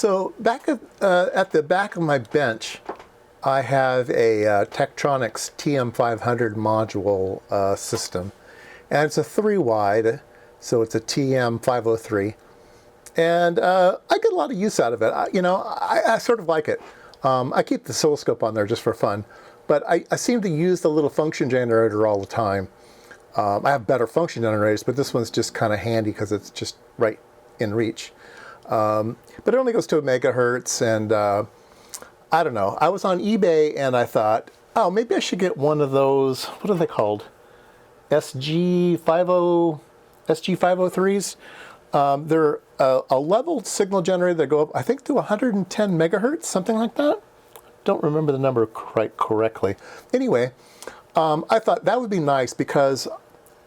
So back at the back of my bench, I have a Tektronix TM500 module system, and it's a 3-wide, so it's a TM503, and I get a lot of use out of it. I sort of like it. I keep the oscilloscope on there just for fun, but I seem to use the little function generator all the time. I have better function generators, but this one's just kind of handy because it's just right in reach. But it only goes to 1 megahertz, and I don't know. I was on eBay and I thought, oh, maybe I should get one of those. What are they called? SG503s. They're a leveled signal generator that go up, I think, to 110 megahertz, something like that. Don't remember the number quite correctly. Anyway, I thought that would be nice because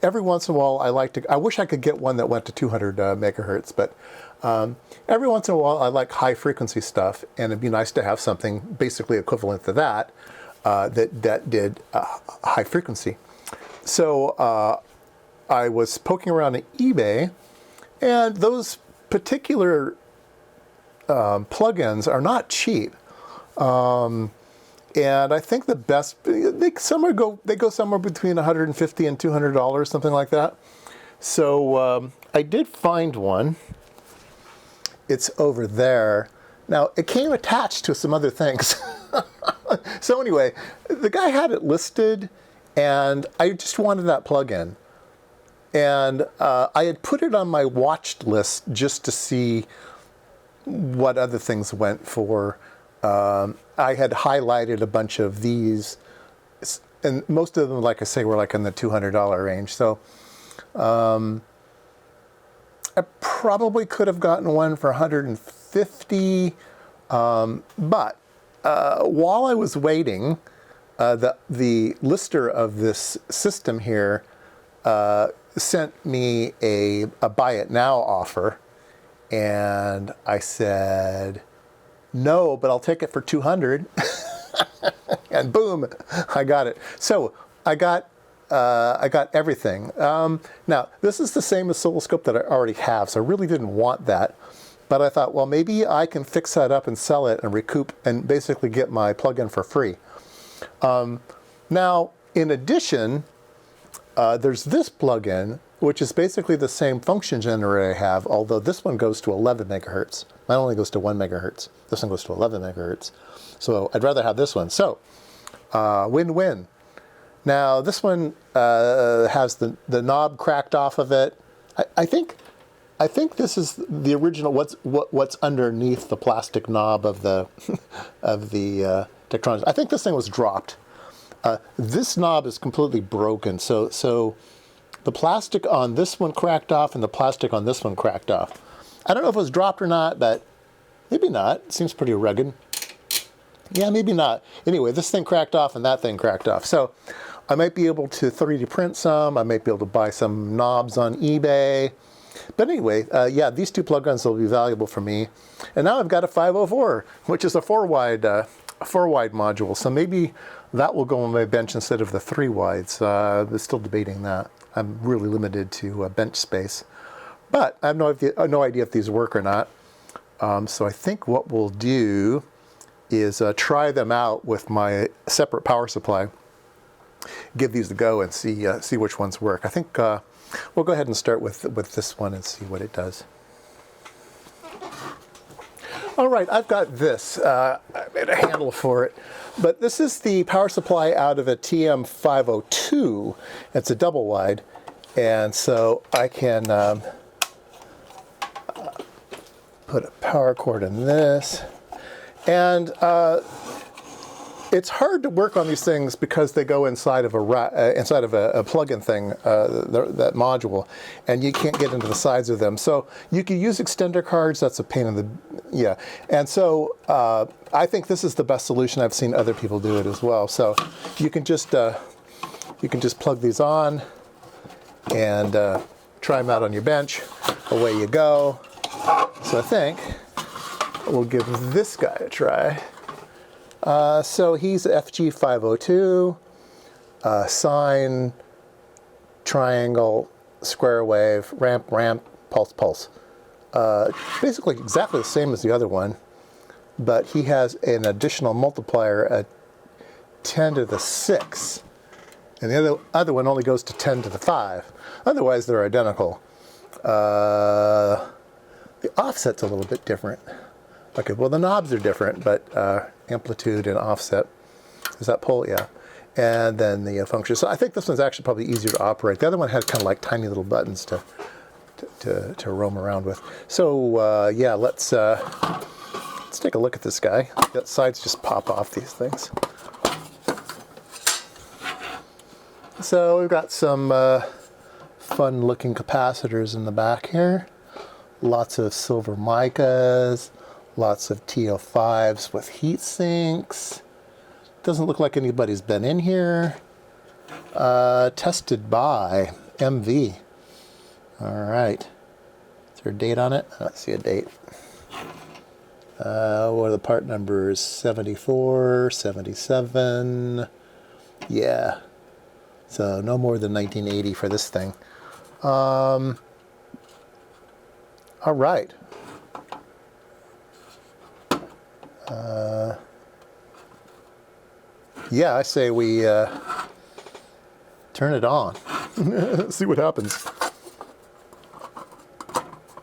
every once in a while I wish I could get one that went to 200 megahertz, but every once in a while I like high frequency stuff, and it'd be nice to have something basically equivalent to that that did high frequency. So I was poking around at eBay, and those particular plugins are not cheap. And I think the best, they go somewhere between $150 and $200, something like that. So I did find one. It's over there. Now, it came attached to some other things. So anyway, the guy had it listed, and I just wanted that plugin. And I had put it on my watched list just to see what other things went for. I had highlighted a bunch of these, and most of them, like I say, were like in the $200 range. So I probably could have gotten one for $150, but while I was waiting, the lister of this system here sent me a buy it now offer, and I said, no, but I'll take it for $200. And boom, I got it. So I got everything. Now, this is the same oscilloscope that I already have, so I really didn't want that. But I thought, well, maybe I can fix that up and sell it and recoup and basically get my plugin for free. Now, in addition, there's this plugin, which is basically the same function generator I have, although this one goes to 11 megahertz. Mine only goes to 1 megahertz. This one goes to 11 megahertz. So I'd rather have this one. So, win-win. Now, this one has the knob cracked off of it. I think this is the original. What's underneath the plastic knob of the Tektronix? I think this thing was dropped. This knob is completely broken. So the plastic on this one cracked off, and the plastic on this one cracked off. I don't know if it was dropped or not, but maybe not. It seems pretty rugged. Yeah, maybe not. Anyway, this thing cracked off and that thing cracked off. So I might be able to 3D print some. I might be able to buy some knobs on eBay. But anyway, yeah, these two plugins will be valuable for me. And now I've got a 504, which is a 4-wide module. So maybe that will go on my bench instead of the 3-wides. I'm still debating that. I'm really limited to bench space. But I have no idea if these work or not. So I think what we'll do is try them out with my separate power supply. Give these a go and see which ones work. I think we'll go ahead and start with this one and see what it does. All right, I've got this. I made a handle for it. But this is the power supply out of a TM502. It's a double wide. And so I can put a power cord in this. And it's hard to work on these things because they go inside of a plug-in thing, that module, and you can't get into the sides of them. So you can use extender cards. That's a pain in the, yeah. And so I think this is the best solution. I've seen other people do it as well. So you can just plug these on and try them out on your bench. Away you go. So I think we'll give this guy a try. So he's FG502, sine, triangle, square wave, ramp, pulse. Basically exactly the same as the other one. but he has an additional multiplier at 10 to the 6. And the other one only goes to 10 to the 5. Otherwise, they're identical. The offset's a little bit different. Okay, well, the knobs are different, but amplitude and offset. Is that pole? Yeah. And then the function. So I think this one's actually probably easier to operate. The other one had kind of like tiny little buttons to roam around with. So yeah, let's take a look at this guy. That sides just pop off these things. So we've got some fun-looking capacitors in the back here. Lots of silver micas, lots of TO5s with heat sinks. Doesn't look like anybody's been in here. Tested by MV. All right. Is there a date on it? I don't see a date. What are the part numbers? 74, 77. Yeah. So no more than 1980 for this thing. All right. Yeah, I say we turn it on. See what happens.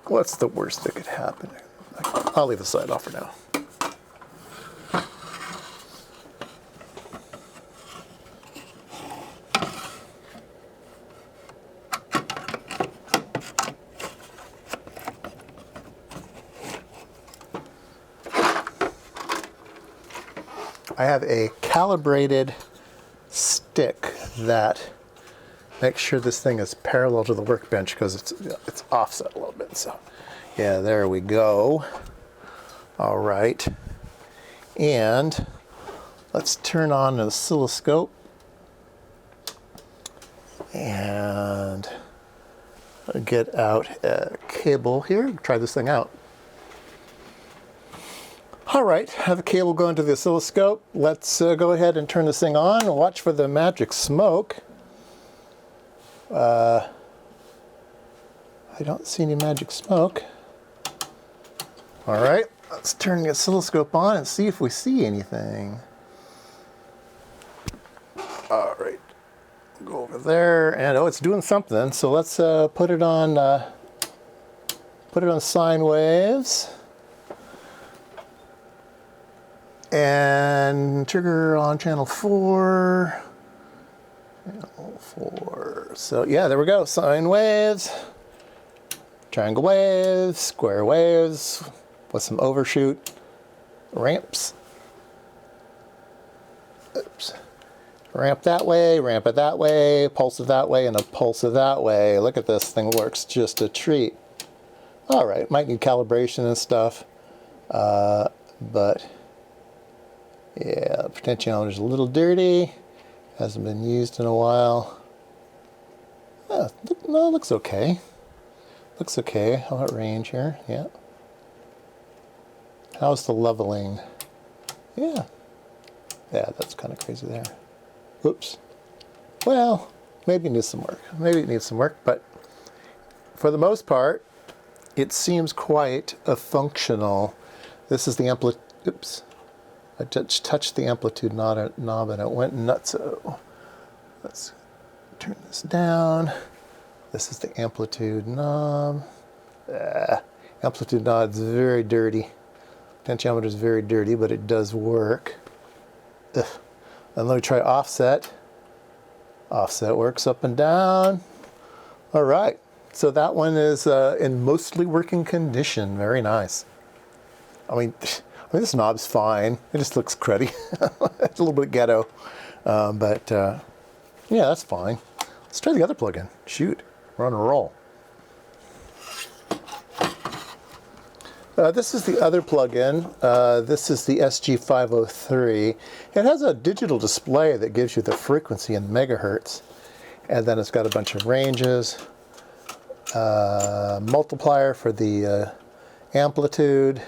What's the worst that could happen? I'll leave the side off for now. I have a calibrated stick that makes sure this thing is parallel to the workbench because it's offset a little bit. So, yeah, there we go. All right, and let's turn on an oscilloscope and get out a cable here. Try this thing out. All right, have a cable going to the oscilloscope. Let's go ahead and turn this thing on and watch for the magic smoke. I don't see any magic smoke. All right, let's turn the oscilloscope on and see if we see anything. All right, go over there, and oh, it's doing something. So let's put it on sine waves. And trigger on channel 4. Channel 4. So yeah, there we go. Sine waves, triangle waves, square waves with some overshoot ramps. Oops. Ramp that way, ramp it that way, pulse it that way, and a pulse it that way. Look at this thing, works just a treat. All right, might need calibration and stuff, but yeah, the potentiometer's a little dirty. Hasn't been used in a while. No, it looks okay. Looks okay. How about range here? Yeah. How's the leveling? Yeah. Yeah, that's kind of crazy there. Whoops. Well, maybe it needs some work. Maybe it needs some work, but for the most part, it seems quite a functional. This is the amplitude. Oops. I just touched the amplitude knob and it went nutso. Let's turn this down. This is the amplitude knob. Amplitude knob is very dirty. Potentiometer is very dirty, but it does work. Ugh. And let me try offset. Offset works up and down. All right, so that one is in mostly working condition. Very nice. I mean, this knob's fine. It just looks cruddy. It's a little bit ghetto, but yeah, that's fine. Let's try the other plug-in. Shoot, we're on a roll. This is the other plug-in. This is the SG503. It has a digital display that gives you the frequency in megahertz, and then it's got a bunch of ranges, multiplier for the amplitude,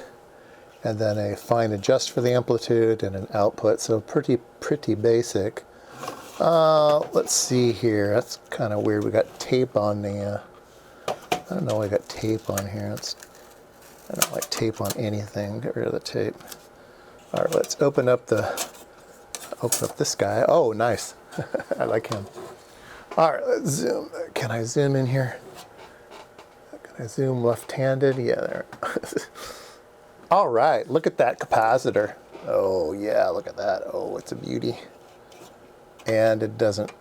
and then a fine adjust for the amplitude and an output. So pretty basic. Let's see here. That's kind of weird. We got tape on the. I don't know. I got tape on here. I don't like tape on anything. Get rid of the tape. All right, let's open up this guy. Oh, nice. I like him. All right, let's zoom. Can I zoom in here? Can I zoom left-handed? Yeah, there. All right, look at that capacitor. Oh, yeah, look at that. Oh, it's a beauty. And it doesn't,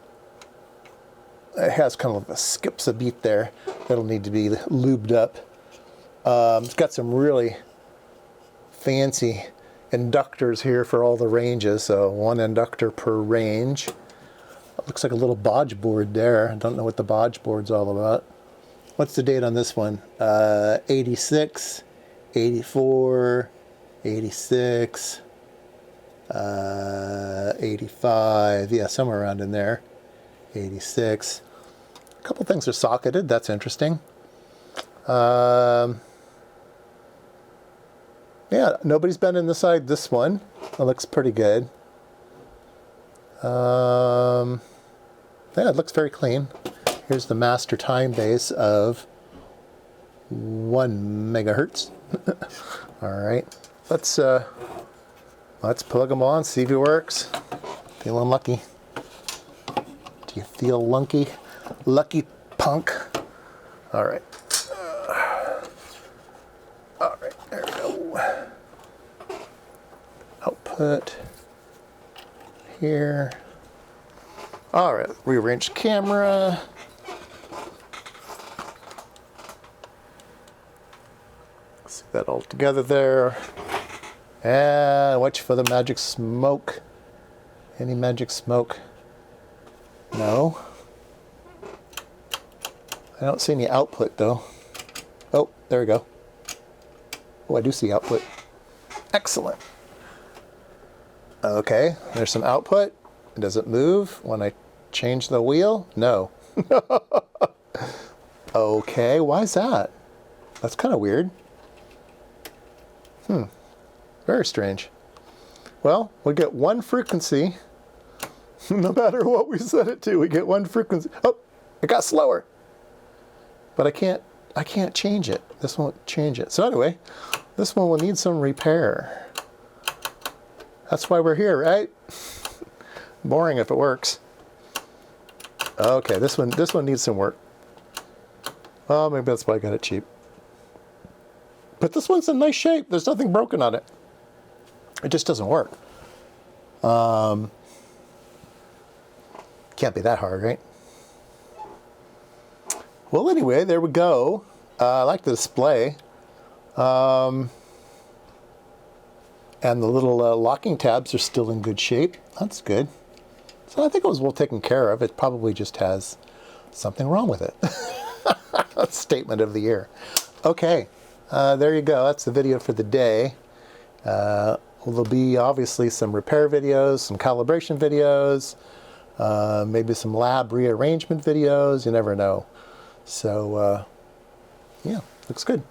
it has kind of skips a beat there. That'll need to be lubed up. It's got some really fancy inductors here for all the ranges, so 1 inductor per range. It looks like a little bodge board there. I don't know what the bodge board's all about. What's the date on this one? 86, 84, 86, 85, yeah, somewhere around in there. 86. A couple things are socketed, that's interesting. Yeah, nobody's been inside this one. It looks pretty good. Yeah, it looks very clean. Here's the master time base of 1 megahertz. All right, let's plug them on, see if it works. Feeling lucky. Do you feel lucky? Lucky punk. All right. All right, there we go. Output here. All right, rearrange camera. See that all together there. And watch for the magic smoke. Any magic smoke? No. I don't see any output though. Oh, there we go. Oh, I do see output. Excellent. Okay, there's some output. Does it move when I change the wheel? No. Okay, why is that? That's kind of weird. Very strange. Well, we get 1 frequency. No matter what we set it to, we get 1 frequency. Oh, it got slower. But I can't change it. This won't change it. So anyway, this one will need some repair. That's why we're here, right? Boring if it works. Okay, this one needs some work. Oh, maybe that's why I got it cheap. But this one's in nice shape. There's nothing broken on it. It just doesn't work. Can't be that hard, right? Well, anyway, there we go. I like the display. And the little locking tabs are still in good shape. That's good. So I think it was well taken care of. It probably just has something wrong with it. Statement of the year. Okay, there you go. That's the video for the day. There'll be obviously some repair videos, some calibration videos, maybe some lab rearrangement videos. You never know. So, yeah, looks good.